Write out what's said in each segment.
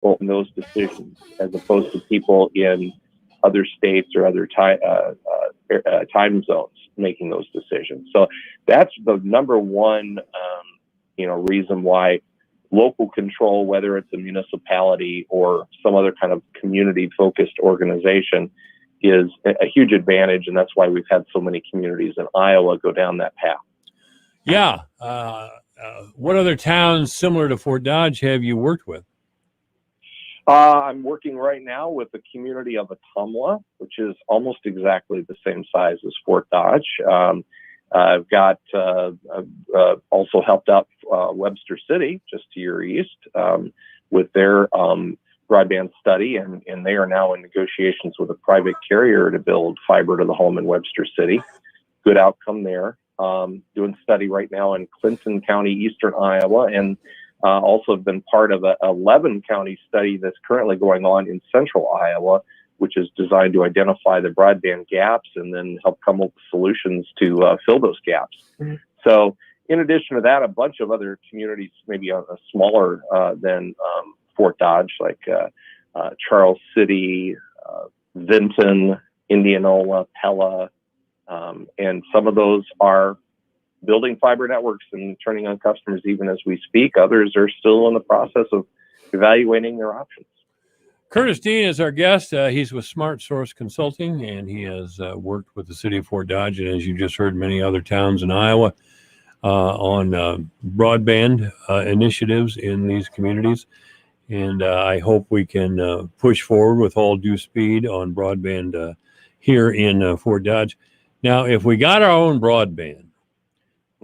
in those decisions, as opposed to people in other states or other time zones making those decisions. So that's the number one, reason why local control, whether it's a municipality or some other kind of community-focused organization, is a huge advantage, and that's why we've had so many communities in Iowa go down that path. Yeah. What other towns similar to Fort Dodge have you worked with? I'm working right now with the community of Ottumwa, which is almost exactly the same size as Fort Dodge. I've got also helped out Webster City, just to your east, with their broadband study, and they are now in negotiations with a private carrier to build fiber to the home in Webster City. Good outcome there. Doing study right now in Clinton County, eastern Iowa, and also have been part of a 11 county study that's currently going on in central Iowa, which is designed to identify the broadband gaps and then help come up with solutions to fill those gaps. Mm-hmm. So in addition to that, a bunch of other communities, maybe smaller than Fort Dodge, like Charles City, Vinton, Indianola, Pella, and some of those are building fiber networks and turning on customers even as we speak. Others are still in the process of evaluating their options. Curtis Dean is our guest. He's with Smart Source Consulting, and he has worked with the city of Fort Dodge, and as you just heard, many other towns in Iowa on broadband initiatives in these communities. And I hope we can push forward with all due speed on broadband here in Fort Dodge. Now, if we got our own broadband,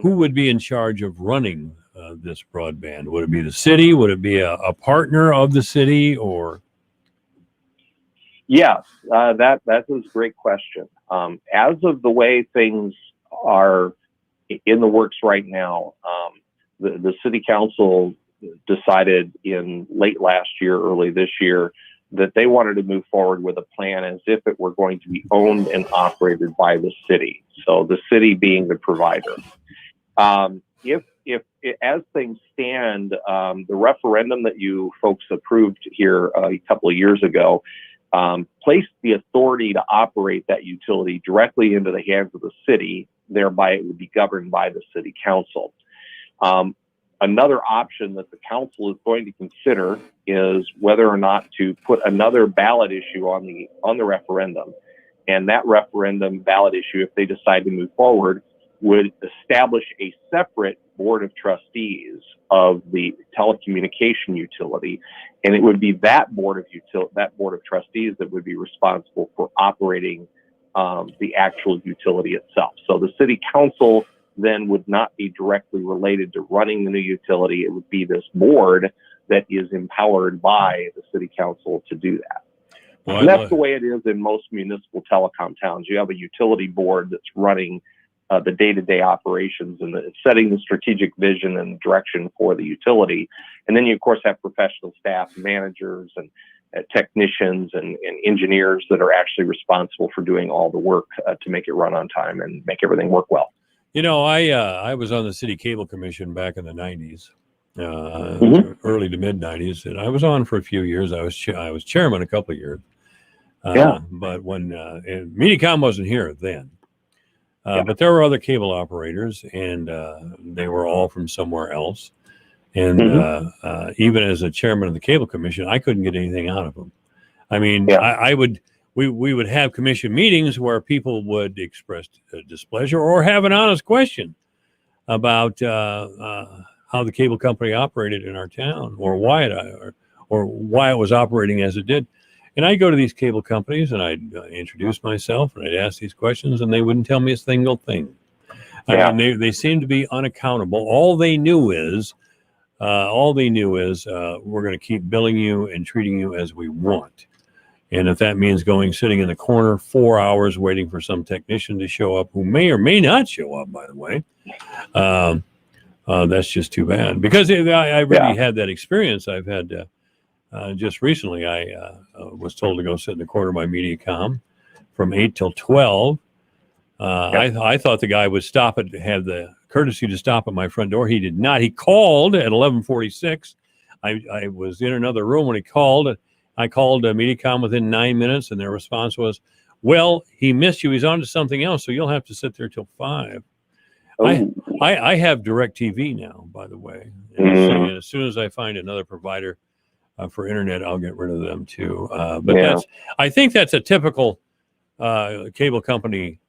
who would be in charge of running this broadband? Would it be the city? Would it be a partner of the city, or? Yes, that is a great question. As of the way things are in the works right now, the city council decided in late last year, early this year, that they wanted to move forward with a plan as if it were going to be owned and operated by the city. So the city being the provider. If as things stand, the referendum that you folks approved here a couple of years ago placed the authority to operate that utility directly into the hands of the city. Thereby, it would be governed by the city council. Another option that the council is going to consider is whether or not to put another ballot issue on the referendum. And that referendum ballot issue, if they decide to move forward, would establish a separate board of trustees of the telecommunication utility, and it would be that board of trustees that would be responsible for operating the actual utility itself. So the city council then would not be directly related to running the new utility. It would be this board that is empowered by the city council to do that. Well, and that's the way it is in most municipal telecom towns. You have a utility board that's running the day-to-day operations and setting the strategic vision and direction for the utility. And then you, of course, have professional staff, managers, and technicians and engineers that are actually responsible for doing all the work to make it run on time and make everything work well. You know, I was on the City Cable Commission back in the 90s, early to mid-90s, and I was on for a few years. I was chairman a couple of years. But when Mediacom wasn't here then. But there were other cable operators, and they were all from somewhere else. And even as a chairman of the Cable Commission, I couldn't get anything out of them. I mean, we would have commission meetings where people would express displeasure or have an honest question about how the cable company operated in our town, or why it was operating as it did. And I'd go to these cable companies and I'd introduce myself and I'd ask these questions, and they wouldn't tell me a single thing. I mean, they seemed to be unaccountable. All they knew is we're going to keep billing you and treating you as we want. And if that means sitting in the corner 4 hours waiting for some technician to show up, who may or may not show up, by the way, that's just too bad. Because I really had that experience. I've had just recently, I was told to go sit in the corner by Mediacom from 8 till 12. I thought the guy would have the courtesy to stop at my front door. He did not. He called at 11:46. I was in another room when he called. I called Mediacom within 9 minutes, and their response was, "Well, he missed you. He's on to something else, so you'll have to sit there till 5." Oh. I have DirecTV now, by the way. And as soon as I find another provider for internet, I'll get rid of them too. But I think that's a typical cable company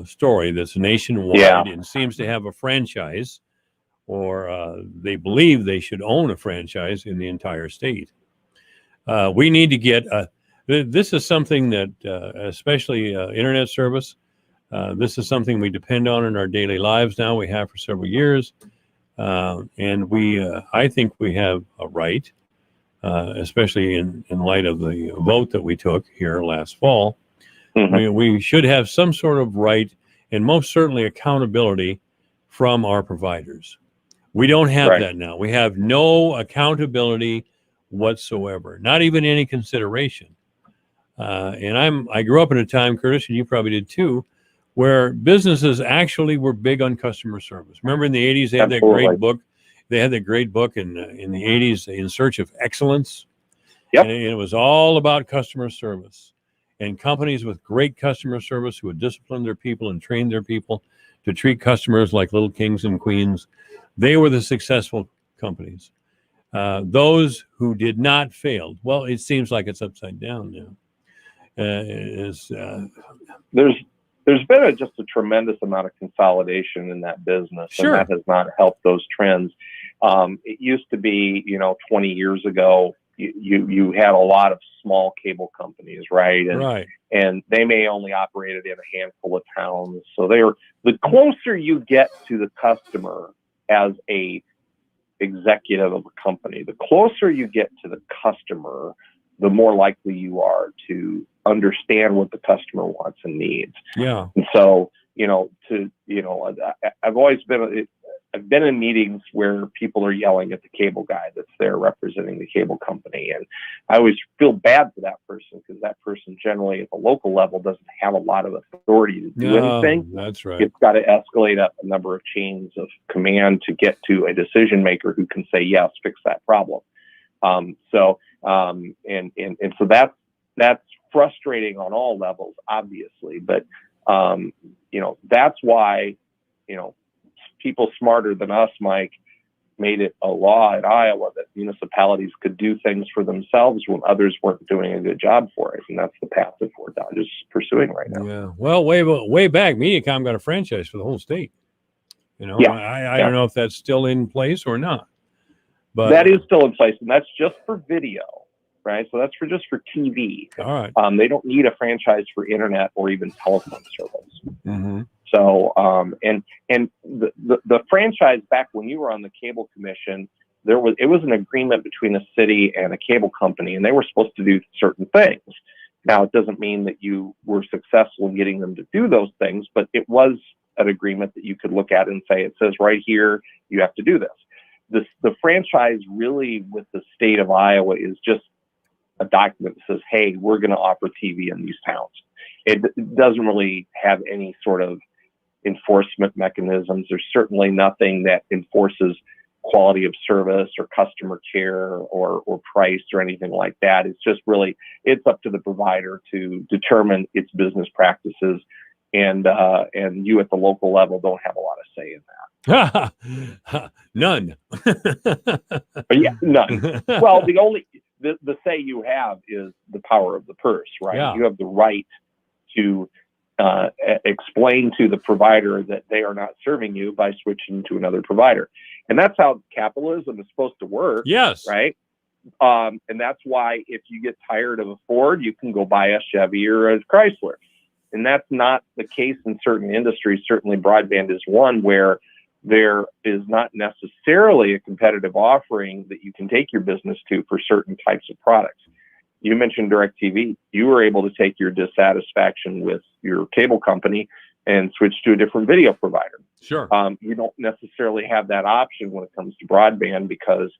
story that's nationwide and seems to have a franchise, or they believe they should own a franchise in the entire state. We need to get this is something that, especially internet service, this is something we depend on in our daily lives now. We have for several years, and I think we have a right, especially in light of the vote that we took here last fall. We should have some sort of right, and most certainly accountability from our providers. We don't have that now. We have no accountability whatsoever, not even any consideration. And I grew up in a time, Curtis, and you probably did too, where businesses actually were big on customer service. Remember in the 80s, they had that great book. They had that great book in the 80s, In Search of Excellence. Yep. And it was all about customer service. And companies with great customer service who would discipline their people and train their people to treat customers like little kings and queens, they were the successful companies. Those who did not fail. Well, it seems like it's upside down now. There's been just a tremendous amount of consolidation in that business, and that has not helped those trends. It used to be, 20 years ago, you had a lot of small cable companies, right? And they may only operated in a handful of towns. So the closer you get to the customer as a executive of a company, the closer you get to the customer, the more likely you are to understand what the customer wants and needs. Yeah. And so, I've been in meetings where people are yelling at the cable guy that's there representing the cable company. And I always feel bad for that person, because that person generally at the local level doesn't have a lot of authority to do anything. That's right. It's got to escalate up a number of chains of command to get to a decision maker who can say, yes, fix that problem. So that's frustrating on all levels, obviously. But, that's why, people smarter than us, Mike, made it a law in Iowa that municipalities could do things for themselves when others weren't doing a good job for it. And that's the path that Fort Dodge is pursuing right now. Yeah. Well, way back, Mediacom got a franchise for the whole state. I don't know if that's still in place or not. But that is still in place, and that's just for video, right? So that's just for TV. All right. They don't need a franchise for internet or even telephone service. Mm-hmm. So, and the franchise, back when you were on the cable commission, it was an agreement between the city and a cable company, and they were supposed to do certain things. Now, it doesn't mean that you were successful in getting them to do those things, but it was an agreement that you could look at and say, it says right here, you have to do this. The franchise really with the state of Iowa is just a document that says, hey, we're going to offer TV in these towns. It doesn't really have any sort of enforcement mechanisms. There's certainly nothing that enforces quality of service or customer care or price or anything like that. It's just really, it's up to the provider to determine its business practices, and you at the local level don't have a lot of say in that. None. Yeah, none. Well, the say you have is the power of the purse, right? Yeah. You have the right to explain to the provider that they are not serving you by switching to another provider. And that's how capitalism is supposed to work. Yes. Right. And that's why if you get tired of a Ford, you can go buy a Chevy or a Chrysler. And that's not the case in certain industries. Certainly broadband is one where there is not necessarily a competitive offering that you can take your business to for certain types of products. You mentioned DirecTV. You were able to take your dissatisfaction with your cable company and switch to a different video provider. Sure. You don't necessarily have that option when it comes to broadband, because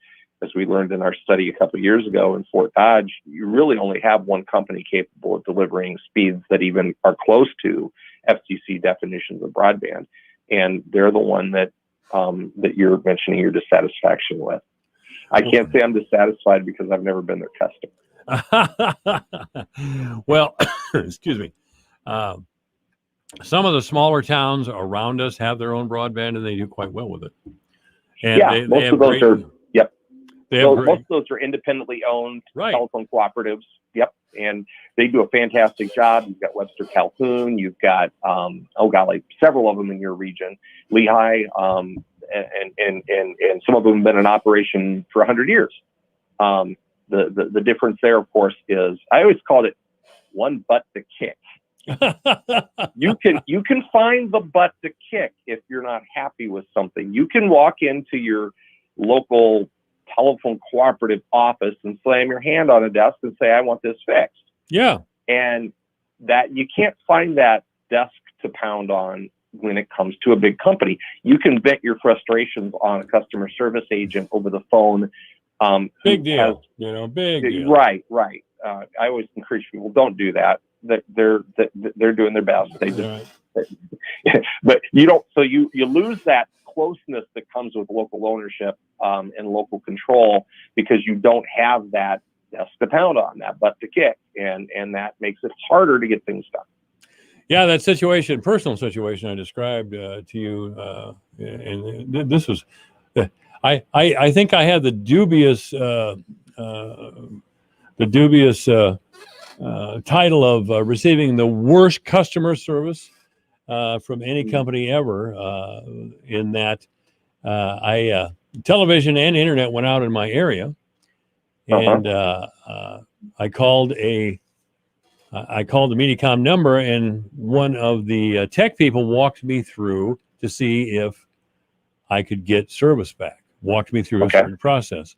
as we learned in our study a couple of years ago in Fort Dodge, you really only have one company capable of delivering speeds that even are close to FCC definitions of broadband. And they're the one that you're mentioning your dissatisfaction with. I can't say I'm dissatisfied because I've never been their customer. Well, excuse me. Some of the smaller towns around us have their own broadband, and they do quite well with it. And Yeah, most of those are. Yep. Most of those are independently owned telephone cooperatives. Yep, and they do a fantastic job. You've got Webster Calhoun. You've got like several of them in your region, Lehigh, and some of them have been in operation for 100 years. The difference there, of course, is I always called it one butt to kick. You can find the butt to kick if you're not happy with something. You can walk into your local telephone cooperative office and slam your hand on a desk and say, I want this fixed. Yeah. And that you can't find that desk to pound on when it comes to a big company. You can vent your frustrations on a customer service agent over the phone. Big deal. Big deal. Right. I always encourage people, don't do that. They're doing their best. They just, but you don't. So you lose that closeness that comes with local ownership and local control because you don't have that desk to pound on, that butt to kick, and that makes it harder to get things done. Yeah, that personal situation I described to you, and this was, I think I had the dubious title of receiving the worst customer service from any company ever. In that, television and internet went out in my area, and I called the Mediacom number, and one of the tech people walked me through to see if I could get service back. Walked me through a certain process.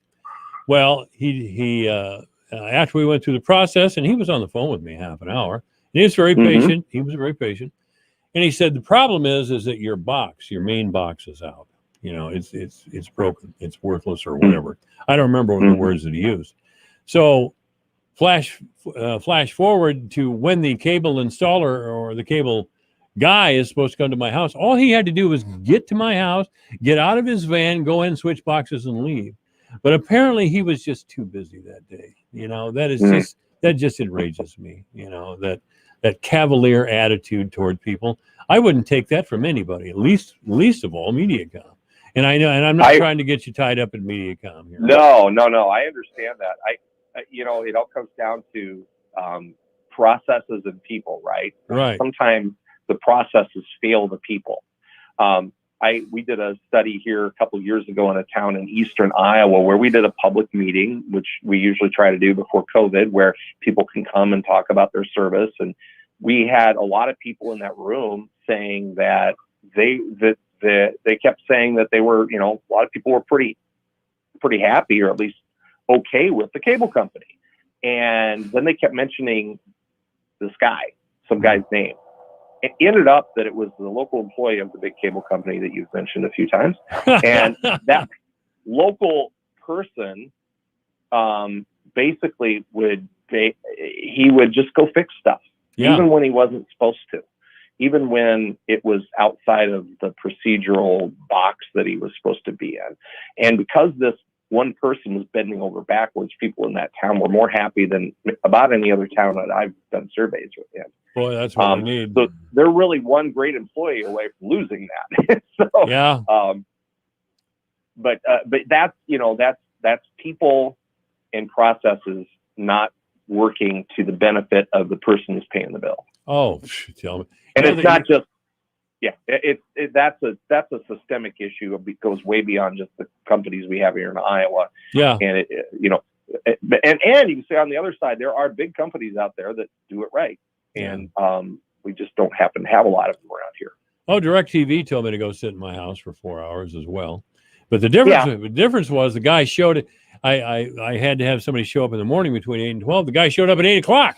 Well, he after we went through the process, and he was on the phone with me half an hour, and he was very patient. He was very patient, and he said the problem is that your main box is out. It's broken. It's worthless or whatever. I don't remember the words that he used. So flash forward to when the cable installer or the cable guy is supposed to come to my house. All he had to do was get to my house, get out of his van, go in, switch boxes, and leave. But apparently he was just too busy that day. That just enrages me. That cavalier attitude toward people. I wouldn't take that from anybody, least of all Mediacom. And I know, and I'm not trying to get you tied up in Mediacom here. No. I understand that. It all comes down to processes and people, right? Right. Sometimes the processes fail the people. We did a study here a couple of years ago in a town in eastern Iowa where we did a public meeting, which we usually try to do before COVID, where people can come and talk about their service. And we had a lot of people in that room saying that they kept saying that they were, a lot of people were pretty happy, or at least okay with the cable company. And then they kept mentioning some guy's name. It ended up that it was the local employee of the big cable company that you've mentioned a few times. And that local person basically would just go fix stuff, even when he wasn't supposed to, even when it was outside of the procedural box that he was supposed to be in. And because this one person was bending over backwards, people in that town were more happy than about any other town that I've done surveys with. Boy, that's what we need. So they're really one great employee away from losing that. But that's people and processes not working to the benefit of the person who's paying the bill. Oh, tell me. And it's not just. Yeah, that's a systemic issue. It goes way beyond just the companies we have here in Iowa. Yeah, and and you can say on the other side, there are big companies out there that do it right. And we just don't happen to have a lot of them around here. Oh, DirecTV told me to go sit in my house for 4 hours as well. But the difference was the guy showed it. I had to have somebody show up in the morning between 8 and 12. The guy showed up at 8 o'clock.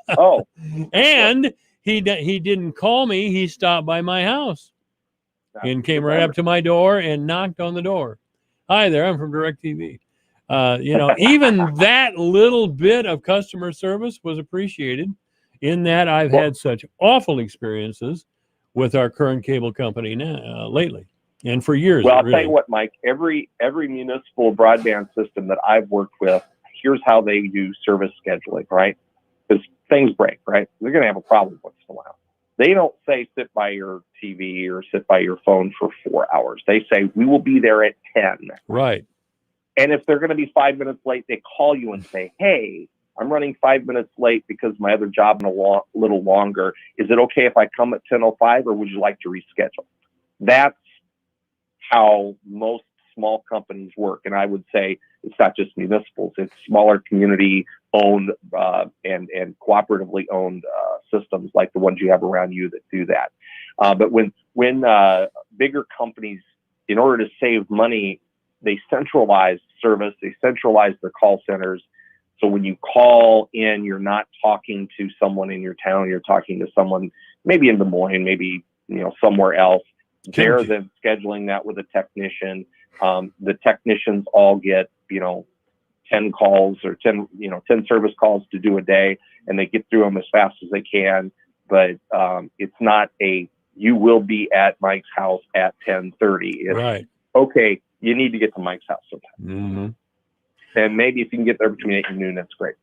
Oh. And he didn't call me. He stopped by my house and came right up to my door and knocked on the door. Hi there, I'm from DirecTV. Even that little bit of customer service was appreciated, in that I've had such awful experiences with our current cable company now lately. And for years, well, I'll really. tell you what, Mike. Every municipal broadband system that I've worked with, here's how they do service scheduling, right? Because things break, right? They're going to have a problem once in a while. They don't say sit by your TV or sit by your phone for 4 hours. They say we will be there at 10. Right. And if they're going to be 5 minutes late, they call you and say, hey, I'm running 5 minutes late because my other job in a little longer. Is it okay if I come at 10:05, or would you like to reschedule? That's how most small companies work. And I would say it's not just municipals, it's smaller community owned and cooperatively owned systems like the ones you have around you that do that. But when bigger companies, in order to save money, they centralize service, they centralize their call centers. So when you call in, you're not talking to someone in your town, you're talking to someone maybe in Des Moines, maybe somewhere else. They're then scheduling that with a technician. The technicians all get 10 calls or 10 service calls to do a day, and they get through them as fast as they can. But it's not you will be at Mike's house at 10:30. It's right. Okay, you need to get to Mike's house sometime. Mm-hmm. And maybe if you can get there between 8 and noon, that's great.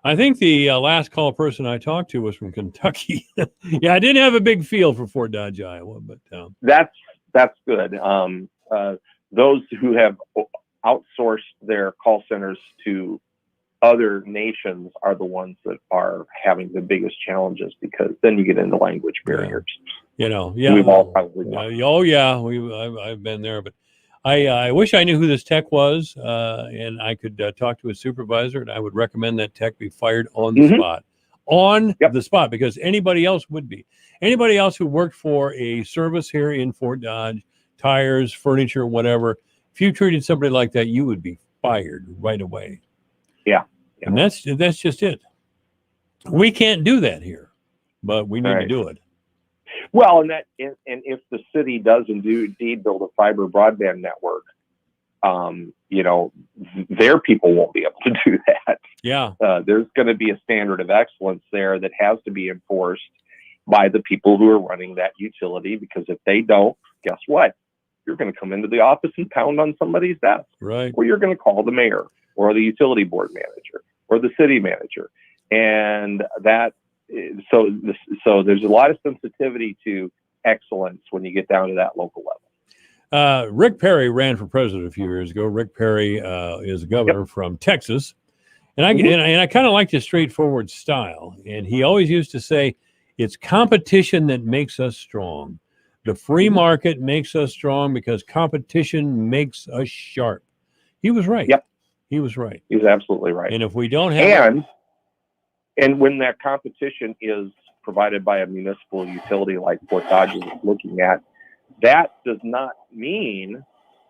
I think the last call person I talked to was from Kentucky. Yeah, I didn't have a big feel for Fort Dodge, Iowa, but that's good. Those who have outsourced their call centers to other nations are the ones that are having the biggest challenges, because then you get into language barriers. Yeah. We've all probably done. Oh yeah, I've been there, but I wish I knew who this tech was, and I could talk to a supervisor, and I would recommend that tech be fired on the spot. The spot, because anybody else would be. Anybody else who worked for a service here in Fort Dodge, tires, furniture, whatever, if you treated somebody like that, you would be fired right away. Yeah. And that's just it. We can't do that here, but we need to do it. Well, and if the city does indeed build a fiber broadband network, their people won't be able to do that. Yeah. There's going to be a standard of excellence there that has to be enforced by the people who are running that utility, because if they don't, guess what? You're going to come into the office and pound on somebody's desk. Right. Or you're going to call the mayor or the utility board manager or the city manager. And so there's a lot of sensitivity to excellence when you get down to that local level. Rick Perry ran for president a few years ago. Rick Perry is a governor from Texas. And I kind of liked his straightforward style. And he always used to say, it's competition that makes us strong. The free market makes us strong because competition makes us sharp. He was right. Yep. He was right. He's absolutely right. And if we don't have... And when that competition is provided by a municipal utility like Fort Dodge is looking at, that does not mean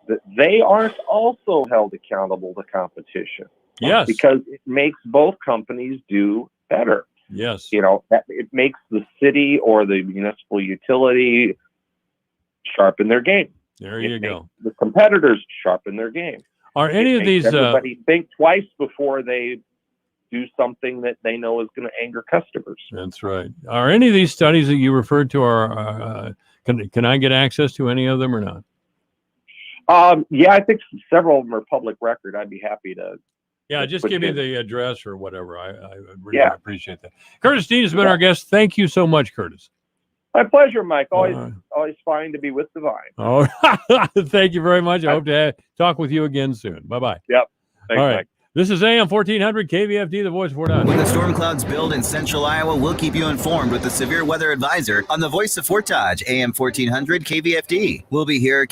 that they aren't also held accountable to competition. Yes. Because it makes both companies do better. Yes. It makes the city or the municipal utility sharpen their game. There you go. The competitors sharpen their game. Are any of these... Everybody think twice before they do something that they know is going to anger customers. That's right. Are any of these studies that you referred to can I get access to any of them or not? Yeah, I think several of them are public record. I'd be happy to. Yeah, just give me the address or whatever. I really appreciate that. Curtis Dean has been our guest. Thank you so much, Curtis. My pleasure, Mike. Always fine to be with Divine. Oh, thank you very much. I hope to talk with you again soon. Bye-bye. Yep. Thanks, all right. Mike. This is AM 1400 KVFD, the voice of Fort Dodge. When the storm clouds build in central Iowa, we'll keep you informed with the severe weather advisor on the voice of Fort Dodge, AM 1400 KVFD. We'll be here